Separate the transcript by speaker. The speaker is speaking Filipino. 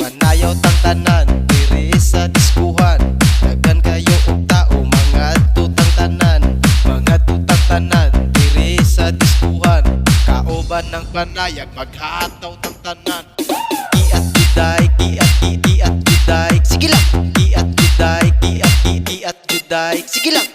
Speaker 1: Manayaw tang tanan diri sa diskuhan. Daghan kayo og tao mga tutang tanan. Mga tutang tanan diri sa diskuhan. Kauban ng panayag maghataw tang tanan. Iat juday, iat juday. Sige lang. Iat juday, iat juday. Sige lang.